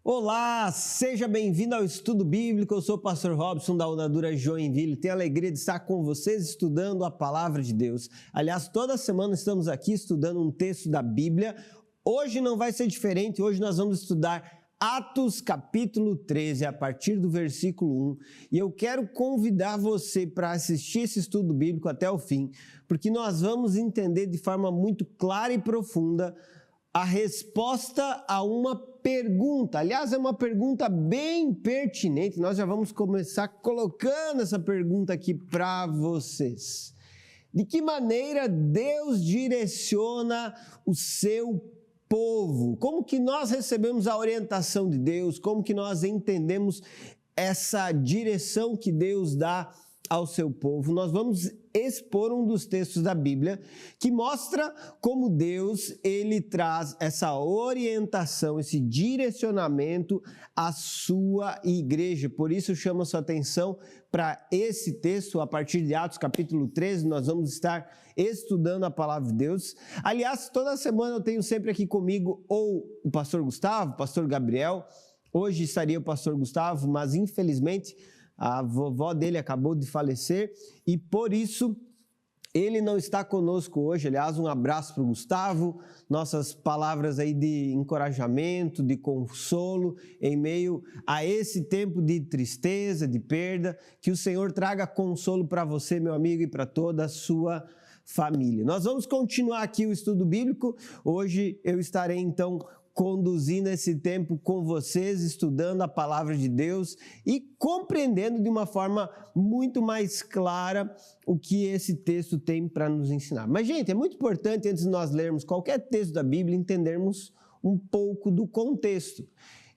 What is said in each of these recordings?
Olá, seja bem-vindo ao Estudo Bíblico. Eu sou o pastor Robson da Unadura Joinville. Tenho a alegria de estar com vocês estudando a Palavra de Deus. Aliás, toda semana estamos aqui estudando um texto da Bíblia. Hoje não vai ser diferente, hoje nós vamos estudar Atos capítulo 13, a partir do versículo 1. E eu quero convidar você para assistir esse estudo bíblico até o fim, porque nós vamos entender de forma muito clara e profunda a resposta a uma pergunta. Aliás, é uma pergunta bem pertinente. Nós já vamos começar colocando essa pergunta aqui para vocês. De que maneira Deus direciona o seu povo? Como que nós recebemos a orientação de Deus? Como que nós entendemos essa direção que Deus dá ao seu povo? Nós vamos expor um dos textos da Bíblia que mostra como Deus ele traz essa orientação, esse direcionamento à sua igreja. Por isso eu chamo a sua atenção para esse texto, a partir de Atos capítulo 13, nós vamos estar estudando a palavra de Deus. Aliás, toda semana eu tenho sempre aqui comigo ou o pastor Gustavo, o pastor Gabriel. Hoje estaria o pastor Gustavo, mas infelizmente a vovó dele acabou de falecer e por isso ele não está conosco hoje. Aliás, um abraço para o Gustavo, nossas palavras aí de encorajamento, de consolo em meio a esse tempo de tristeza, de perda. Que o Senhor traga consolo para você, meu amigo, e para toda a sua família. Nós vamos continuar aqui o estudo bíblico. Hoje eu estarei então conduzindo esse tempo com vocês, estudando a palavra de Deus e compreendendo de uma forma muito mais clara o que esse texto tem para nos ensinar. Mas, gente, é muito importante, antes de nós lermos qualquer texto da Bíblia, entendermos um pouco do contexto.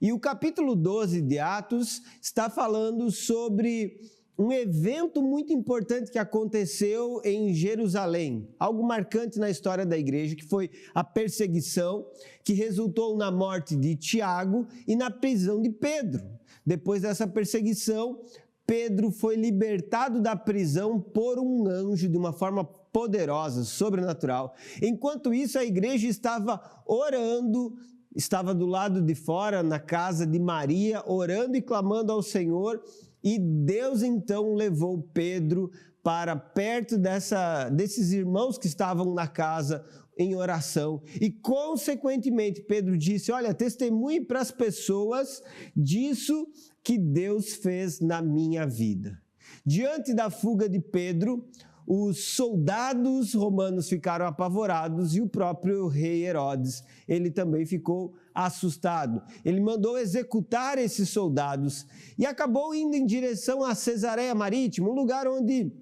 E o capítulo 12 de Atos está falando sobre um evento muito importante que aconteceu em Jerusalém, algo marcante na história da igreja, que foi a perseguição que resultou na morte de Tiago e na prisão de Pedro. Depois dessa perseguição, Pedro foi libertado da prisão por um anjo de uma forma poderosa, sobrenatural. Enquanto isso, a igreja estava orando, estava do lado de fora, na casa de Maria, orando e clamando ao Senhor. E Deus então levou Pedro para perto desses irmãos que estavam na casa em oração. E consequentemente Pedro disse: olha, testemunhe para as pessoas disso que Deus fez na minha vida. Diante da fuga de Pedro, os soldados romanos ficaram apavorados e o próprio rei Herodes, ele também ficou assustado. Ele mandou executar esses soldados e acabou indo em direção a Cesareia Marítima, um lugar onde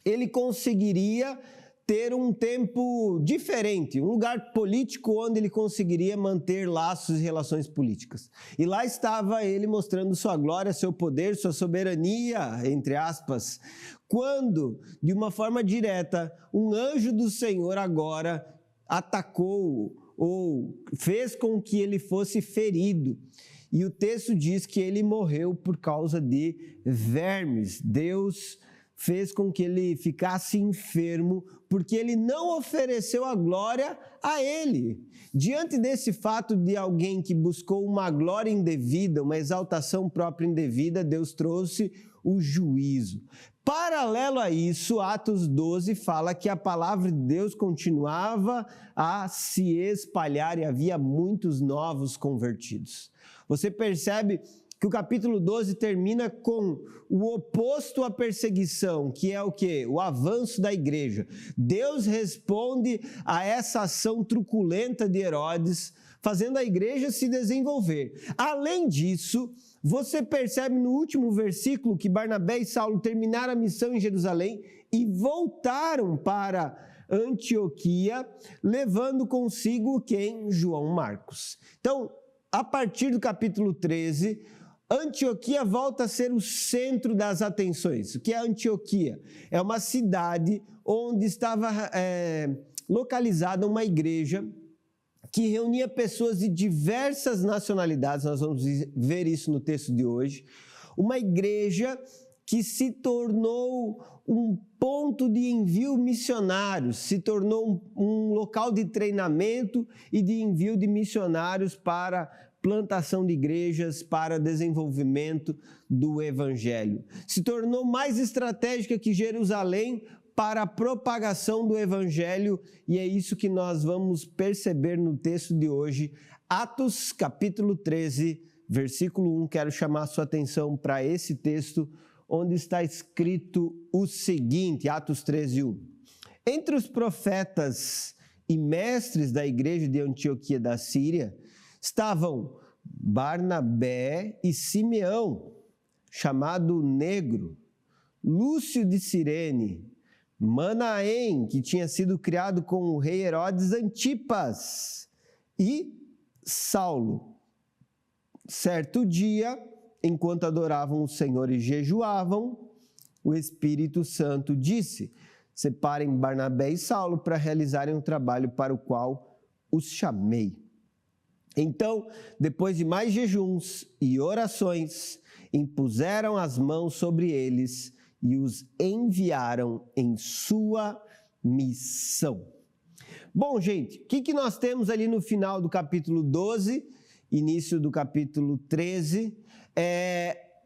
ele conseguiria ter um tempo diferente, um lugar político onde ele conseguiria manter laços e relações políticas. E lá estava ele mostrando sua glória, seu poder, sua soberania, entre aspas, quando, de uma forma direta, um anjo do Senhor agora atacou ou fez com que ele fosse ferido. E o texto diz que ele morreu por causa de vermes. Deus fez com que ele ficasse enfermo, porque ele não ofereceu a glória a ele. Diante desse fato de alguém que buscou uma glória indevida, uma exaltação própria indevida, Deus trouxe o juízo. Paralelo a isso, Atos 12 fala que a palavra de Deus continuava a se espalhar e havia muitos novos convertidos. Você percebe que o capítulo 12 termina com o oposto à perseguição, que é o quê? O avanço da igreja. Deus responde a essa ação truculenta de Herodes, fazendo a igreja se desenvolver. Além disso, você percebe no último versículo que Barnabé e Saulo terminaram a missão em Jerusalém e voltaram para Antioquia, levando consigo quem? João Marcos. Então, a partir do capítulo 13, Antioquia volta a ser o centro das atenções. O que é Antioquia? É uma cidade onde estava localizada uma igreja que reunia pessoas de diversas nacionalidades. Nós vamos ver isso no texto de hoje. Uma igreja que se tornou um ponto de envio missionários, se tornou um local de treinamento e de envio de missionários para plantação de igrejas para desenvolvimento do evangelho. Se tornou mais estratégica que Jerusalém para a propagação do evangelho, e é isso que nós vamos perceber no texto de hoje, Atos capítulo 13, versículo 1. Quero chamar a sua atenção para esse texto, onde está escrito o seguinte, Atos 13, 1. Entre os profetas e mestres da igreja de Antioquia da Síria, estavam Barnabé e Simeão, chamado Negro, Lúcio de Cirene, Manaém, que tinha sido criado com o rei Herodes Antipas, e Saulo. Certo dia, enquanto adoravam o Senhor e jejuavam, o Espírito Santo disse: separem Barnabé e Saulo para realizarem o trabalho para o qual os chamei. Então, depois de mais jejuns e orações, impuseram as mãos sobre eles e os enviaram em sua missão. Bom, gente, o que nós temos ali no final do capítulo 12, início do capítulo 13,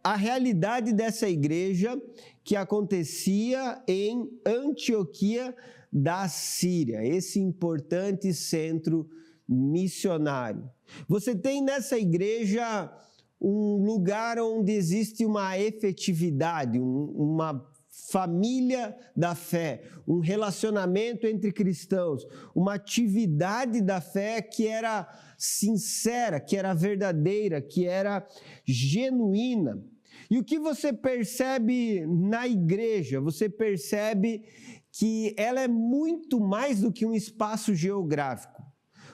a realidade dessa igreja que acontecia em Antioquia da Síria, esse importante centro missionário. Você tem nessa igreja um lugar onde existe uma efetividade, uma família da fé, um relacionamento entre cristãos, uma atividade da fé que era sincera, que era verdadeira, que era genuína. E o que você percebe na igreja? Você percebe que ela é muito mais do que um espaço geográfico.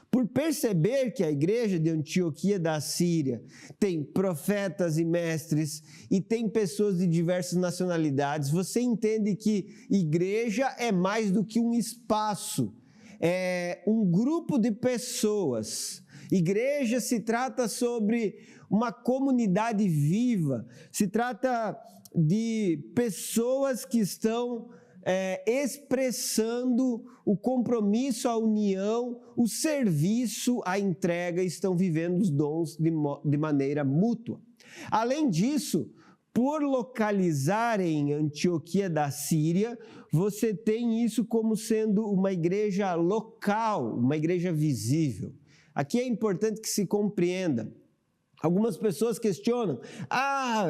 Por perceber que a igreja de Antioquia da Síria tem profetas e mestres e tem pessoas de diversas nacionalidades, você entende que igreja é mais do que um espaço, é um grupo de pessoas. Igreja se trata sobre uma comunidade viva, se trata de pessoas que estão expressando o compromisso, a união, o serviço, a entrega, estão vivendo os dons de maneira mútua. Além disso, por localizar em Antioquia da Síria, você tem isso como sendo uma igreja local, uma igreja visível. Aqui é importante que se compreenda. Algumas pessoas questionam,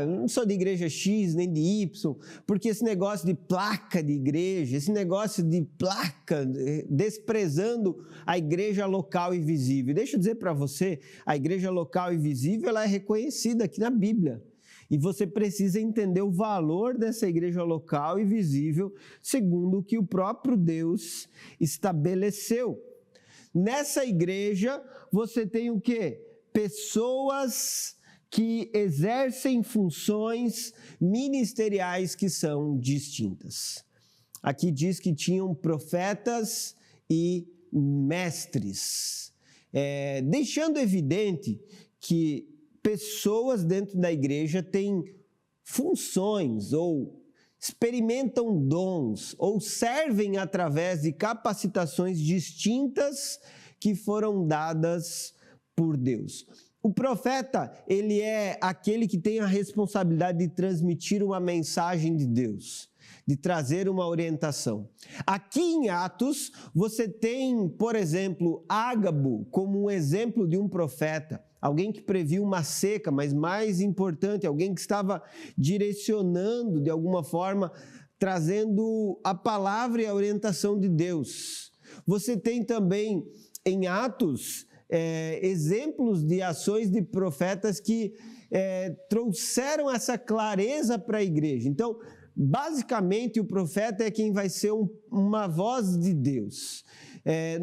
eu não sou de igreja X nem de Y, porque esse negócio de placa de igreja, esse negócio de placa, desprezando a igreja local e visível. Deixa eu dizer para você, a igreja local e visível ela é reconhecida aqui na Bíblia. E você precisa entender o valor dessa igreja local e visível, segundo o que o próprio Deus estabeleceu. Nessa igreja, você tem o quê? Pessoas que exercem funções ministeriais que são distintas. Aqui diz que tinham profetas e mestres, deixando evidente que pessoas dentro da igreja têm funções ou experimentam dons ou servem através de capacitações distintas que foram dadas por Deus. O profeta, ele é aquele que tem a responsabilidade de transmitir uma mensagem de Deus, de trazer uma orientação. Aqui em Atos, você tem, por exemplo, Ágabo como um exemplo de um profeta, alguém que previu uma seca, mas mais importante, alguém que estava direcionando de alguma forma, trazendo a palavra e a orientação de Deus. Você tem também em Atos exemplos de ações de profetas que trouxeram essa clareza para a igreja. Então, basicamente, o profeta é quem vai ser uma voz de Deus.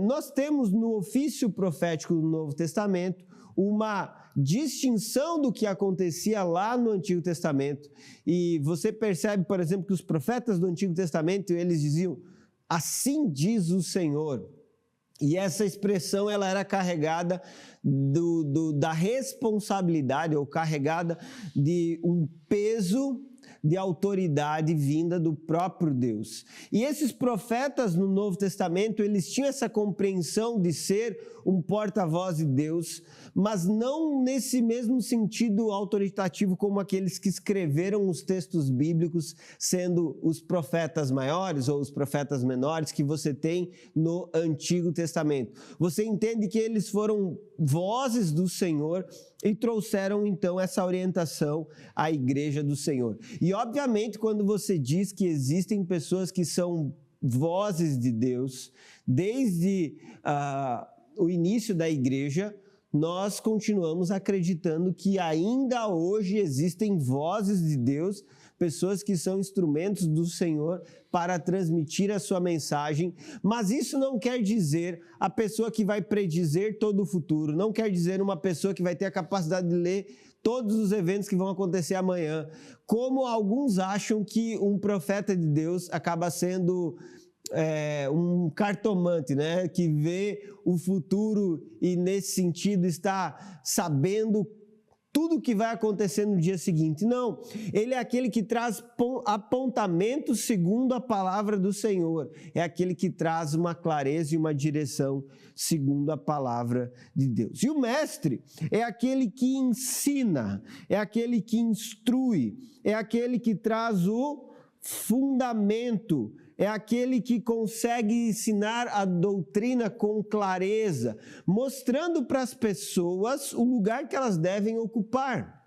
Nós temos no ofício profético do Novo Testamento uma distinção do que acontecia lá no Antigo Testamento. E você percebe, por exemplo, que os profetas do Antigo Testamento, eles diziam, assim diz o Senhor. E essa expressão ela era carregada da responsabilidade ou carregada de um peso de autoridade vinda do próprio Deus. E esses profetas no Novo Testamento, eles tinham essa compreensão de ser um porta-voz de Deus, mas não nesse mesmo sentido autoritativo como aqueles que escreveram os textos bíblicos, sendo os profetas maiores ou os profetas menores que você tem no Antigo Testamento. Você entende que eles foram vozes do Senhor e trouxeram então essa orientação à igreja do Senhor. E obviamente quando você diz que existem pessoas que são vozes de Deus, desde o início da igreja, nós continuamos acreditando que ainda hoje existem vozes de Deus, pessoas que são instrumentos do Senhor para transmitir a sua mensagem, mas isso não quer dizer a pessoa que vai predizer todo o futuro, não quer dizer uma pessoa que vai ter a capacidade de ler todos os eventos que vão acontecer amanhã, como alguns acham que um profeta de Deus acaba sendo um cartomante, né? Que vê o futuro e nesse sentido está sabendo tudo o que vai acontecer no dia seguinte. Não, ele é aquele que traz apontamentos segundo a palavra do Senhor. É aquele que traz uma clareza e uma direção segundo a palavra de Deus. E o mestre é aquele que ensina, é aquele que instrui, é aquele que traz o fundamento, é aquele que consegue ensinar a doutrina com clareza, mostrando para as pessoas o lugar que elas devem ocupar,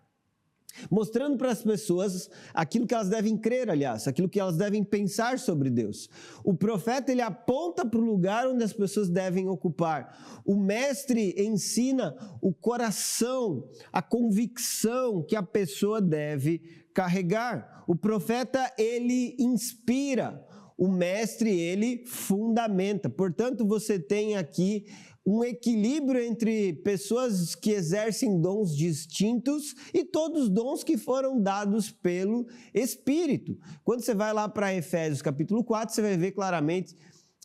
mostrando para as pessoas aquilo que elas devem crer, aliás, aquilo que elas devem pensar sobre Deus. O profeta, ele aponta para o lugar onde as pessoas devem ocupar. O mestre ensina o coração, a convicção que a pessoa deve carregar. O profeta, ele inspira. O mestre, ele fundamenta. Portanto, você tem aqui um equilíbrio entre pessoas que exercem dons distintos e todos os dons que foram dados pelo Espírito. Quando você vai lá para Efésios capítulo 4, você vai ver claramente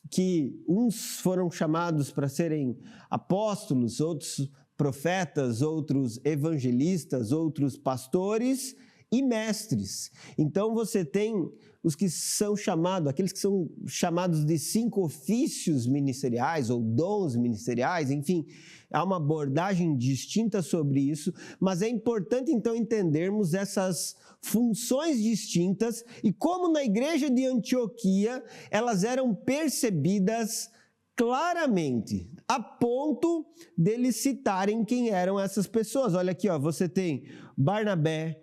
que uns foram chamados para serem apóstolos, outros profetas, outros evangelistas, outros pastores e mestres. Então você tem os que são chamados, aqueles que são chamados de 5 ofícios ministeriais ou dons ministeriais, enfim, há uma abordagem distinta sobre isso, mas é importante então entendermos essas funções distintas e como na igreja de Antioquia elas eram percebidas claramente, a ponto deles citarem quem eram essas pessoas. Olha aqui, ó, você tem Barnabé,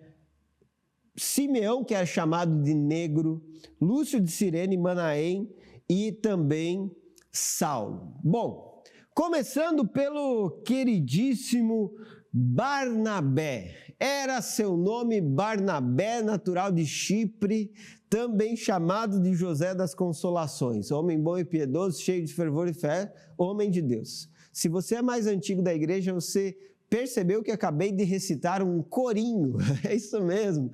Simeão, que era chamado de negro, Lúcio de Cirene, Manaém e também Saulo. Bom, começando pelo queridíssimo Barnabé. Era seu nome Barnabé, natural de Chipre, também chamado de José das Consolações. Homem bom e piedoso, cheio de fervor e fé, homem de Deus. Se você é mais antigo da igreja, você percebeu que acabei de recitar um corinho, é isso mesmo,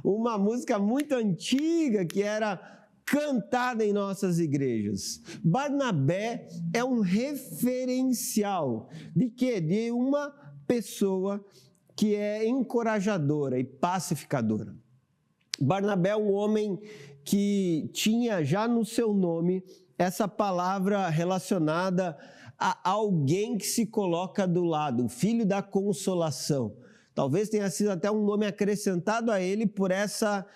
uma música muito antiga que era cantada em nossas igrejas. Barnabé é um referencial de quê? De uma pessoa que é encorajadora e pacificadora. Barnabé é um homem que tinha já no seu nome essa palavra relacionada a alguém que se coloca do lado, o filho da consolação. Talvez tenha sido até um nome acrescentado a ele por essa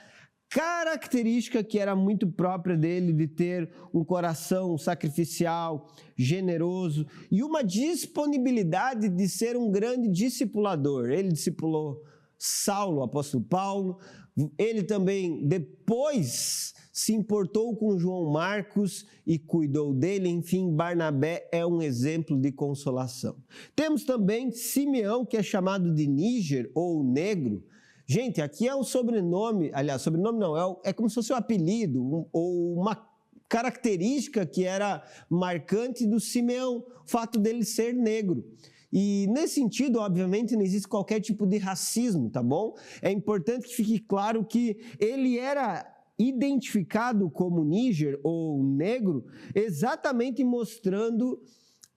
característica que era muito própria dele, de ter um coração sacrificial, generoso e uma disponibilidade de ser um grande discipulador. Ele discipulou Saulo, o apóstolo Paulo, ele também depois se importou com João Marcos e cuidou dele. Enfim, Barnabé é um exemplo de consolação. Temos também Simeão, que é chamado de Níger ou Negro. Gente, aqui é um sobrenome, aliás, sobrenome não, é como se fosse um apelido ou uma característica que era marcante do Simeão, o fato dele ser negro. E nesse sentido, obviamente, não existe qualquer tipo de racismo, tá bom? É importante que fique claro que ele era identificado como Níger ou negro, exatamente mostrando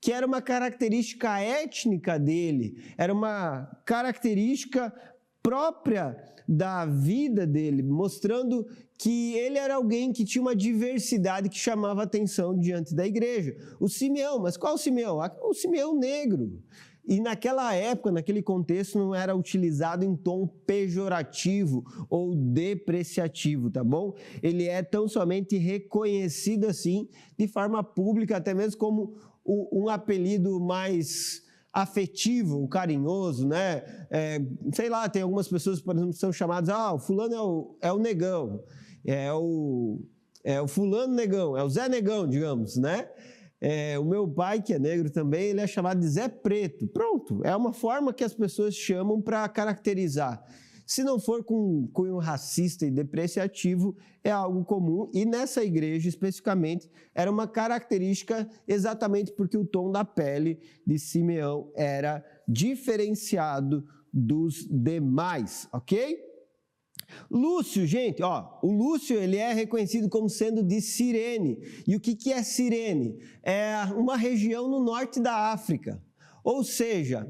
que era uma característica étnica dele, era uma característica própria da vida dele, mostrando que ele era alguém que tinha uma diversidade que chamava atenção diante da igreja. O Simeão, mas qual o Simeão? O Simeão negro. E naquela época, naquele contexto, não era utilizado em tom pejorativo ou depreciativo, tá bom? Ele é tão somente reconhecido assim, de forma pública, até mesmo como um apelido mais afetivo, carinhoso, né? Sei lá, tem algumas pessoas, por exemplo, que são chamadas, o fulano é o negão, é o fulano negão, é o Zé Negão, digamos, né? O meu pai, que é negro também, ele é chamado de Zé Preto. Pronto, é uma forma que as pessoas chamam para caracterizar. Se não for com cunho racista e depreciativo, é algo comum. E nessa igreja, especificamente, era uma característica exatamente porque o tom da pele de Simeão era diferenciado dos demais, ok? Lúcio, gente, o Lúcio ele é reconhecido como sendo de Cirene. E o que é Cirene? É uma região no norte da África. Ou seja,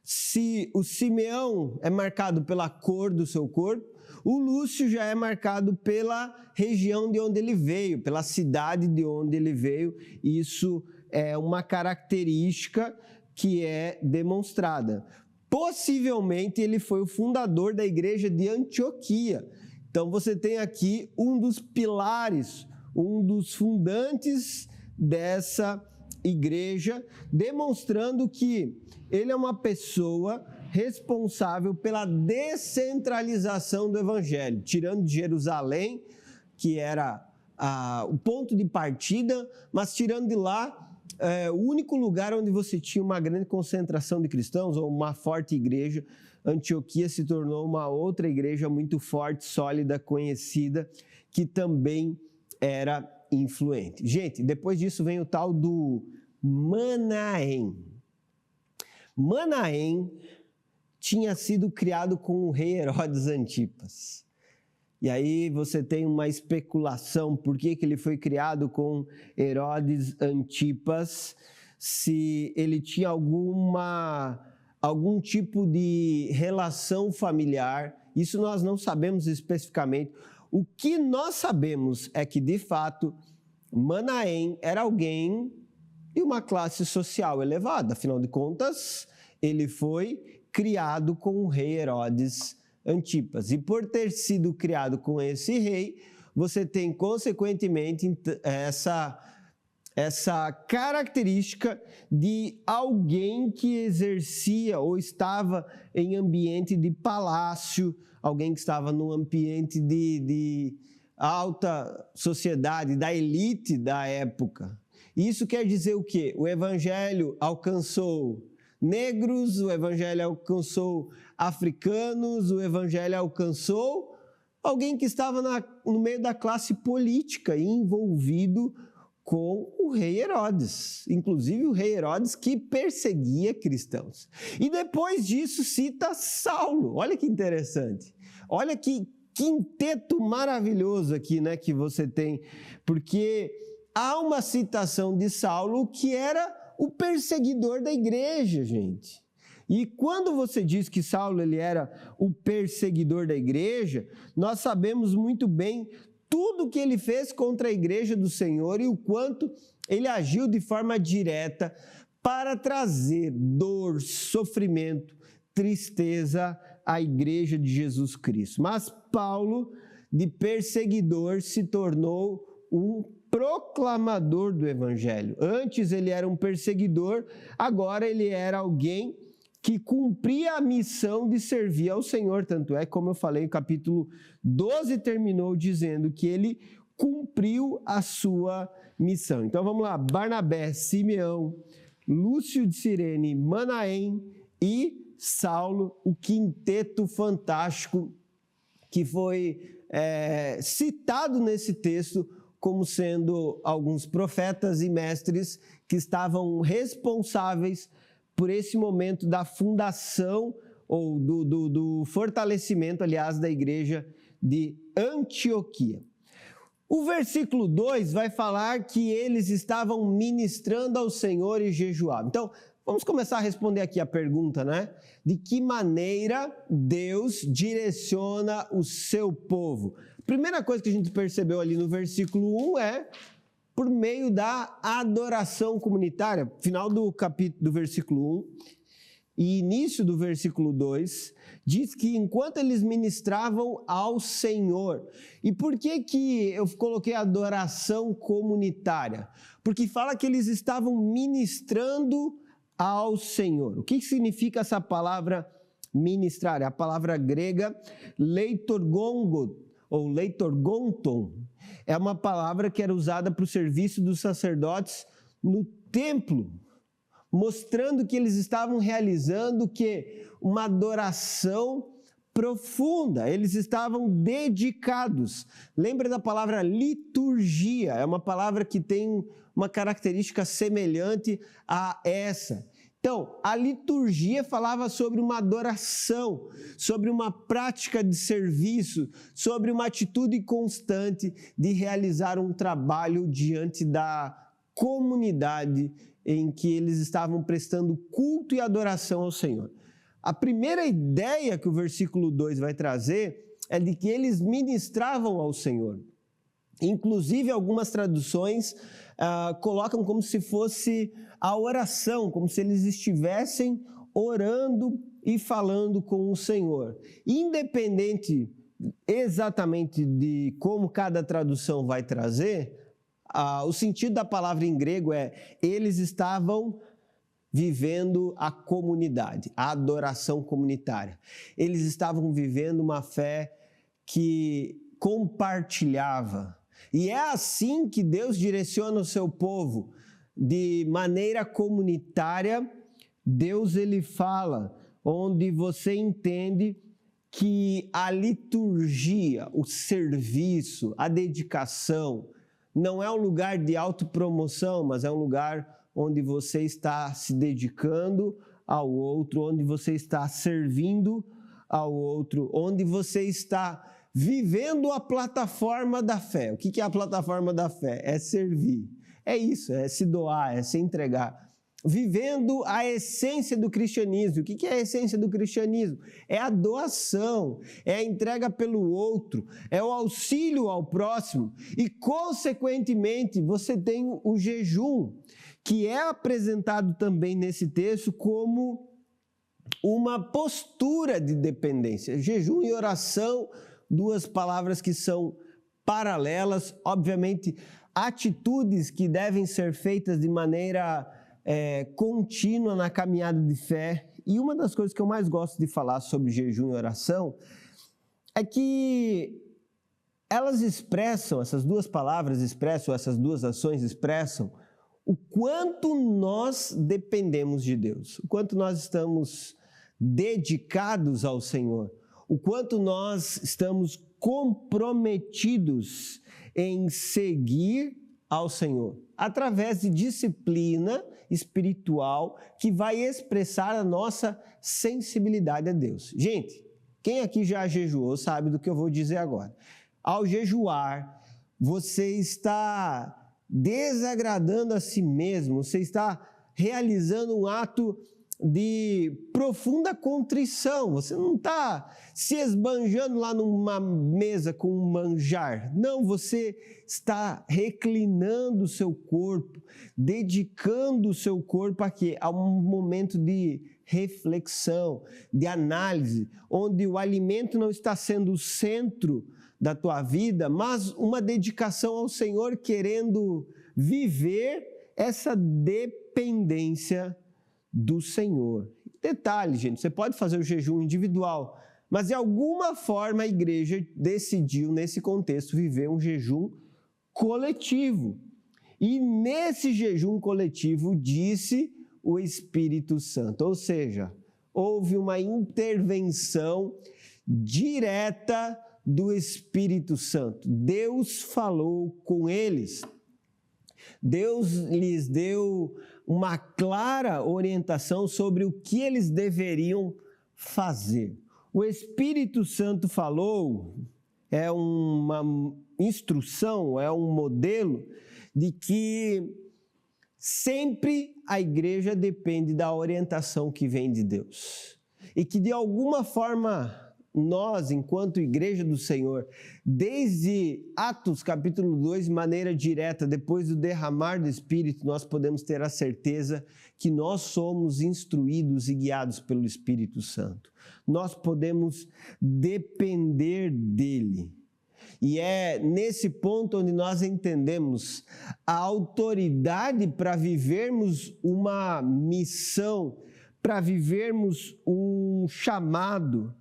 se o Simeão é marcado pela cor do seu corpo, o Lúcio já é marcado pela região de onde ele veio, pela cidade de onde ele veio. Isso é uma característica que é demonstrada. Possivelmente ele foi o fundador da igreja de Antioquia. Então você tem aqui um dos pilares, um dos fundantes dessa igreja, demonstrando que ele é uma pessoa responsável pela descentralização do evangelho, tirando de Jerusalém, que era o ponto de partida, mas tirando de lá o único lugar onde você tinha uma grande concentração de cristãos, ou uma forte igreja. Antioquia se tornou uma outra igreja muito forte, sólida, conhecida, que também era influente. Gente, depois disso vem o tal do Manaém. Manaém tinha sido criado com o rei Herodes Antipas. E aí você tem uma especulação por que ele foi criado com Herodes Antipas, se ele tinha algum tipo de relação familiar. Isso nós não sabemos especificamente. O que nós sabemos é que, de fato, Manaém era alguém de uma classe social elevada. Afinal de contas, ele foi criado com o rei Herodes Antipas. E por ter sido criado com esse rei, você tem, consequentemente, essa característica de alguém que exercia ou estava em ambiente de palácio, alguém que estava num ambiente de alta sociedade, da elite da época. Isso quer dizer o quê? O evangelho alcançou negros, o evangelho alcançou africanos, o evangelho alcançou alguém que estava no meio da classe política e envolvido com o rei Herodes, inclusive o rei Herodes que perseguia cristãos. E depois disso cita Saulo. Olha que interessante. Olha que quinteto maravilhoso aqui, né, que você tem, porque há uma citação de Saulo que era o perseguidor da igreja, gente. E quando você diz que Saulo ele era o perseguidor da igreja, nós sabemos muito bem tudo que ele fez contra a igreja do Senhor e o quanto ele agiu de forma direta para trazer dor, sofrimento, tristeza à igreja de Jesus Cristo. Mas Paulo, de perseguidor, se tornou um proclamador do evangelho. Antes ele era um perseguidor, agora ele era alguém que cumpria a missão de servir ao Senhor. Tanto é, como eu falei, o capítulo 12 terminou dizendo que ele cumpriu a sua missão. Então vamos lá, Barnabé, Simeão, Lúcio de Cirene, Manaém e Saulo, o quinteto fantástico que foi citado nesse texto como sendo alguns profetas e mestres que estavam responsáveis por esse momento da fundação ou do fortalecimento, aliás, da igreja de Antioquia. O versículo 2 vai falar que eles estavam ministrando ao Senhor e jejuavam. Então, vamos começar a responder aqui a pergunta, né? De que maneira Deus direciona o seu povo? Primeira coisa que a gente percebeu ali no versículo 1 é por meio da adoração comunitária. Final do capítulo do versículo 1, e início do versículo 2, diz que enquanto eles ministravam ao Senhor. E por que eu coloquei adoração comunitária? Porque fala que eles estavam ministrando ao Senhor. O que significa essa palavra ministrar? É a palavra grega leitorgongon, ou leitorgonton. É uma palavra que era usada para o serviço dos sacerdotes no templo, mostrando que eles estavam realizando uma adoração profunda, eles estavam dedicados. Lembra da palavra liturgia? É uma palavra que tem uma característica semelhante a essa. Então, a liturgia falava sobre uma adoração, sobre uma prática de serviço, sobre uma atitude constante de realizar um trabalho diante da comunidade em que eles estavam prestando culto e adoração ao Senhor. A primeira ideia que o versículo 2 vai trazer é de que eles ministravam ao Senhor. Inclusive, algumas traduções colocam como se fosse a oração, como se eles estivessem orando e falando com o Senhor. Independente exatamente de como cada tradução vai trazer, o sentido da palavra em grego é: eles estavam vivendo a comunidade, a adoração comunitária. Eles estavam vivendo uma fé que compartilhava. E é assim que Deus direciona o seu povo, de maneira comunitária. Deus, ele fala, onde você entende que a liturgia, o serviço, a dedicação, não é um lugar de autopromoção, mas é um lugar onde você está se dedicando ao outro, onde você está servindo ao outro, onde você está vivendo a plataforma da fé. O que é a plataforma da fé? É servir. É isso, é se doar, é se entregar. Vivendo a essência do cristianismo. O que é a essência do cristianismo? É a doação, é a entrega pelo outro, é o auxílio ao próximo e, consequentemente, você tem o jejum, que é apresentado também nesse texto como uma postura de dependência. Jejum e oração, duas palavras que são paralelas, obviamente, atitudes que devem ser feitas de maneira contínua na caminhada de fé. E uma das coisas que eu mais gosto de falar sobre jejum e oração é que elas expressam, essas duas palavras expressam, essas duas ações expressam o quanto nós dependemos de Deus, o quanto nós estamos dedicados ao Senhor, o quanto nós estamos comprometidos em seguir ao Senhor, através de disciplina espiritual que vai expressar a nossa sensibilidade a Deus. Gente, quem aqui já jejuou sabe do que eu vou dizer agora. Ao jejuar, você está desagradando a si mesmo, você está realizando um ato de profunda contrição, você não está se esbanjando lá numa mesa com um manjar, não, você está reclinando o seu corpo, dedicando o seu corpo a um momento de reflexão, de análise, onde o alimento não está sendo o centro da tua vida, mas uma dedicação ao Senhor, querendo viver essa dependência do Senhor. Detalhe, gente, você pode fazer o jejum individual, mas de alguma forma a igreja decidiu, nesse contexto, viver um jejum coletivo. E nesse jejum coletivo, disse o Espírito Santo, ou seja, houve uma intervenção direta do Espírito Santo. Deus falou com eles. Deus lhes deu uma clara orientação sobre o que eles deveriam fazer. O Espírito Santo falou, é uma instrução, é um modelo de que sempre a igreja depende da orientação que vem de Deus. E que de alguma forma nós, enquanto igreja do Senhor, desde Atos capítulo 2, de maneira direta, depois do derramar do Espírito, nós podemos ter a certeza que nós somos instruídos e guiados pelo Espírito Santo. Nós podemos depender dele. E é nesse ponto onde nós entendemos a autoridade para vivermos uma missão, para vivermos um chamado,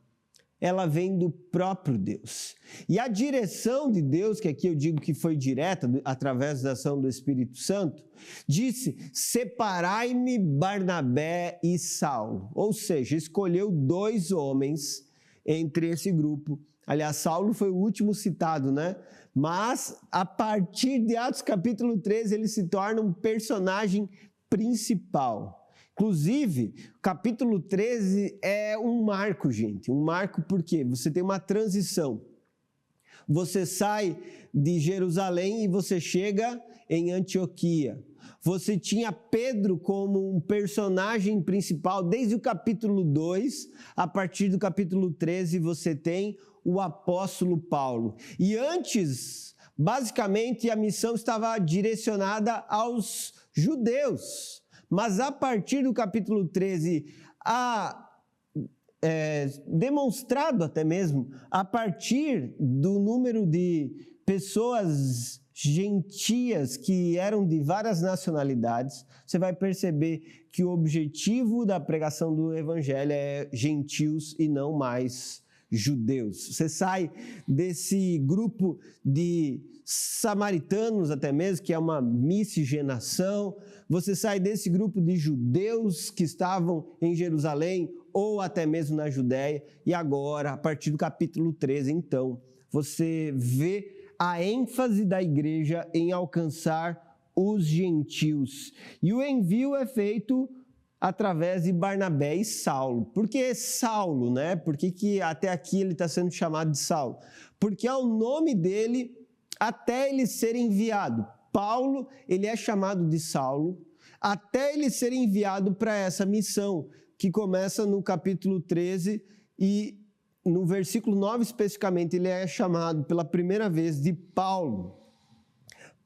ela vem do próprio Deus. E a direção de Deus, que aqui eu digo que foi direta, através da ação do Espírito Santo, disse: separai-me Barnabé e Saulo. Ou seja, escolheu 2 homens entre esse grupo. Aliás, Saulo foi o último citado, né? Mas, a partir de Atos capítulo 13, ele se torna um personagem principal. Inclusive, capítulo 13 é um marco, gente. Um marco porque você tem uma transição. Você sai de Jerusalém e você chega em Antioquia. Você tinha Pedro como um personagem principal desde o capítulo 2. A partir do capítulo 13, você tem o apóstolo Paulo. E antes, basicamente, a missão estava direcionada aos judeus. Mas a partir do capítulo 13, demonstrado até mesmo, a partir do número de pessoas gentias que eram de várias nacionalidades, você vai perceber que o objetivo da pregação do evangelho é gentios e não mais judeus. Você sai desse grupo de samaritanos até mesmo, que é uma miscigenação, você sai desse grupo de judeus que estavam em Jerusalém ou até mesmo na Judéia, e agora, a partir do capítulo 13, então, você vê a ênfase da igreja em alcançar os gentios. E o envio é feito através de Barnabé e Saulo. Por que Saulo, né? Por que até aqui ele está sendo chamado de Saulo? Porque é o nome dele até ele ser enviado. Paulo, ele é chamado de Saulo até ele ser enviado para essa missão, que começa no capítulo 13 e no versículo 9 especificamente, ele é chamado pela primeira vez de Paulo.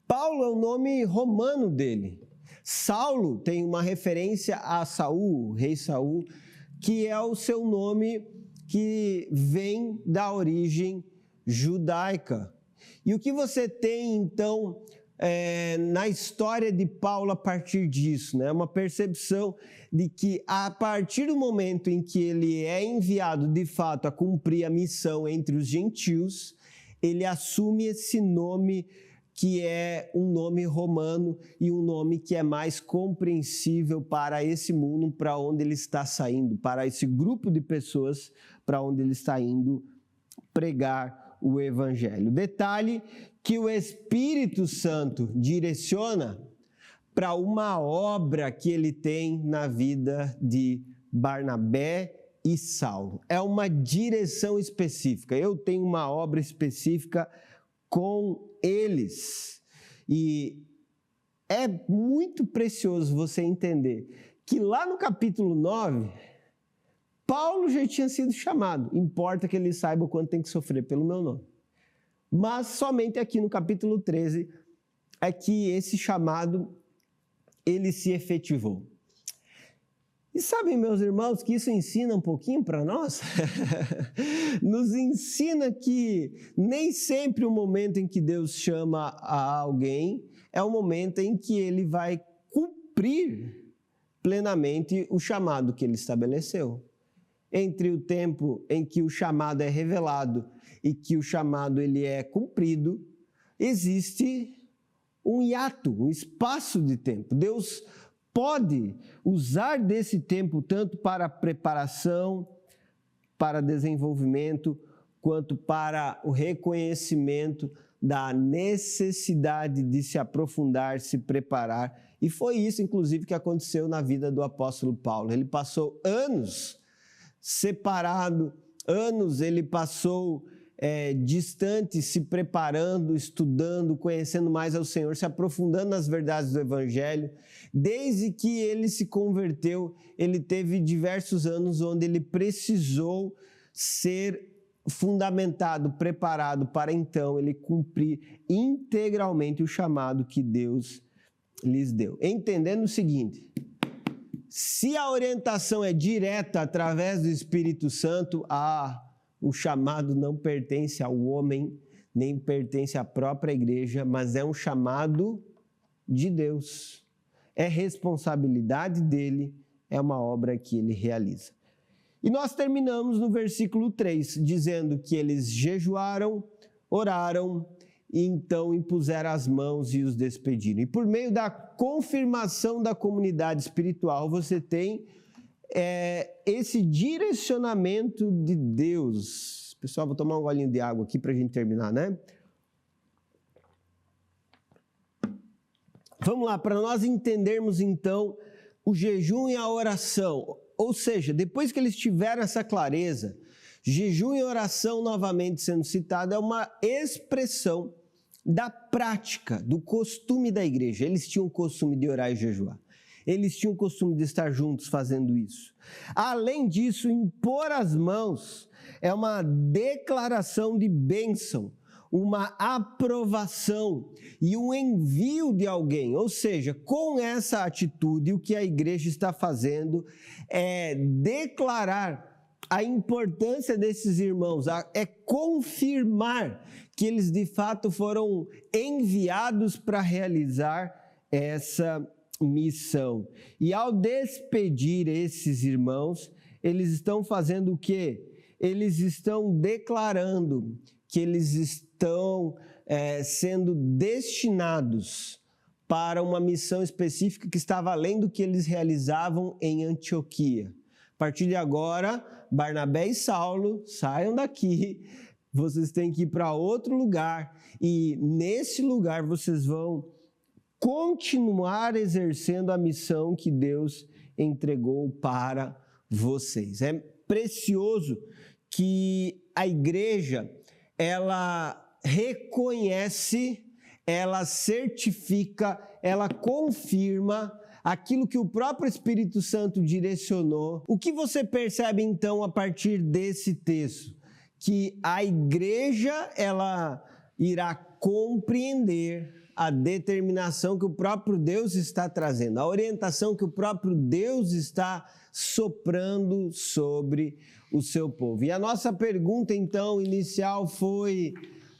Paulo é o nome romano dele. Saulo tem uma referência a Saul, o rei Saul, que é o seu nome que vem da origem judaica. E o que você tem, então, na história de Paulo a partir disso, né? Uma percepção de que a partir do momento em que ele é enviado de fato a cumprir a missão entre os gentios, ele assume esse nome que é um nome romano e um nome que é mais compreensível para esse mundo, para onde ele está saindo, para esse grupo de pessoas para onde ele está indo pregar o evangelho. Detalhe que o Espírito Santo direciona para uma obra que ele tem na vida de Barnabé e Saulo. É uma direção específica. Eu tenho uma obra específica com eles. E é muito precioso você entender que lá no capítulo 9, Paulo já tinha sido chamado. Importa que ele saiba o quanto tem que sofrer pelo meu nome. Mas somente aqui no capítulo 13 é que esse chamado ele se efetivou. E sabem, meus irmãos, que isso ensina um pouquinho para nós? Nos ensina que nem sempre o momento em que Deus chama a alguém é o momento em que ele vai cumprir plenamente o chamado que ele estabeleceu. Entre o tempo em que o chamado é revelado e que o chamado ele é cumprido, existe um hiato, um espaço de tempo. Deus pode usar desse tempo tanto para preparação, para desenvolvimento, quanto para o reconhecimento da necessidade de se aprofundar, se preparar. E foi isso, inclusive, que aconteceu na vida do apóstolo Paulo. Ele passou anos separado, anos ele passou distante, se preparando, estudando, conhecendo mais ao Senhor, se aprofundando nas verdades do Evangelho. Desde que ele se converteu, ele teve diversos anos onde ele precisou ser fundamentado, preparado para então ele cumprir integralmente o chamado que Deus lhes deu. Entendendo o seguinte: se a orientação é direta através do Espírito Santo, o chamado não pertence ao homem, nem pertence à própria igreja, mas é um chamado de Deus. É responsabilidade dele, é uma obra que ele realiza. E nós terminamos no versículo 3, dizendo que eles jejuaram, oraram, e então impuseram as mãos e os despediram. E por meio da confirmação da comunidade espiritual, você tem esse direcionamento de Deus. Pessoal, vou tomar um golinho de água aqui para a gente terminar, né? Vamos lá, para nós entendermos então o jejum e a oração. Ou seja, depois que eles tiveram essa clareza, jejum e oração novamente sendo citado é uma expressão da prática, do costume da igreja. Eles tinham o costume de orar e jejuar. Eles tinham o costume de estar juntos fazendo isso. Além disso, impor as mãos é uma declaração de bênção, uma aprovação e um envio de alguém. Ou seja, com essa atitude, o que a igreja está fazendo é declarar a importância desses irmãos, é confirmar que eles de fato foram enviados para realizar essa missão. E ao despedir esses irmãos, eles estão fazendo o quê? Eles estão declarando que eles estão sendo destinados para uma missão específica que estava além do que eles realizavam em Antioquia. A partir de agora, Barnabé e Saulo saiam daqui, vocês têm que ir para outro lugar e nesse lugar vocês vão continuar exercendo a missão que Deus entregou para vocês. É precioso que a igreja, ela reconhece, ela certifica, ela confirma aquilo que o próprio Espírito Santo direcionou. O que você percebe então a partir desse texto? Que a igreja, ela irá compreender a determinação que o próprio Deus está trazendo, a orientação que o próprio Deus está soprando sobre o seu povo. E a nossa pergunta então inicial foi: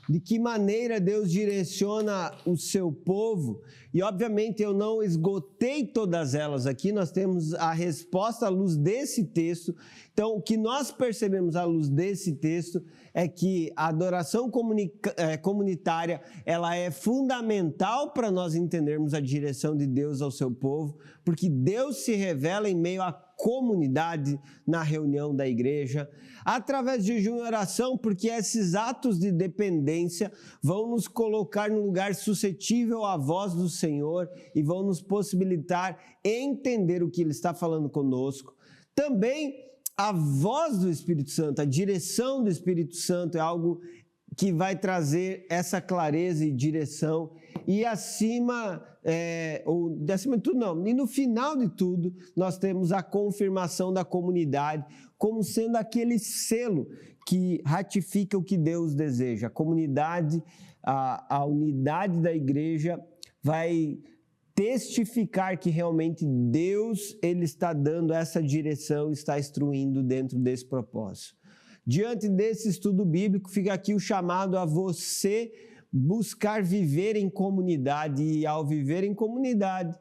de que maneira Deus direciona o seu povo? E obviamente eu não esgotei todas elas aqui, nós temos a resposta à luz desse texto. Então o que nós percebemos à luz desse texto é que a adoração comunitária, ela é fundamental para nós entendermos a direção de Deus ao seu povo, porque Deus se revela em meio à comunidade, na reunião da igreja, através de jejum e oração, porque esses atos de dependência vão nos colocar num lugar suscetível à voz do Senhor e vão nos possibilitar entender o que Ele está falando conosco. Também a voz do Espírito Santo, a direção do Espírito Santo é algo que vai trazer essa clareza e direção, e acima de tudo não, e no final de tudo, nós temos a confirmação da comunidade como sendo aquele selo que ratifica o que Deus deseja. A comunidade, a unidade da igreja vai testificar que realmente Deus, Ele está dando essa direção, está instruindo dentro desse propósito. Diante desse estudo bíblico, fica aqui o chamado a você buscar viver em comunidade e, ao viver em comunidade,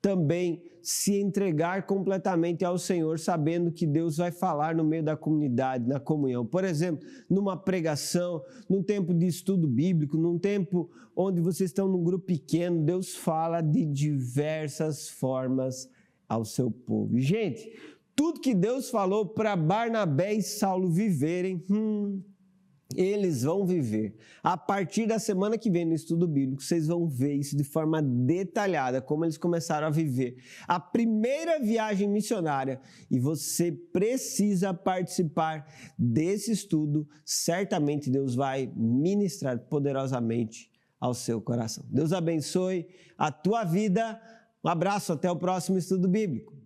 também se entregar completamente ao Senhor, sabendo que Deus vai falar no meio da comunidade, na comunhão. Por exemplo, numa pregação, num tempo de estudo bíblico, num tempo onde vocês estão num grupo pequeno, Deus fala de diversas formas ao seu povo. E, gente, tudo que Deus falou para Barnabé e Saulo viverem, eles vão viver. A partir da semana que vem no estudo bíblico, vocês vão ver isso de forma detalhada, como eles começaram a viver a primeira viagem missionária, e você precisa participar desse estudo. Certamente Deus vai ministrar poderosamente ao seu coração. Deus abençoe a tua vida. Um abraço, até o próximo estudo bíblico.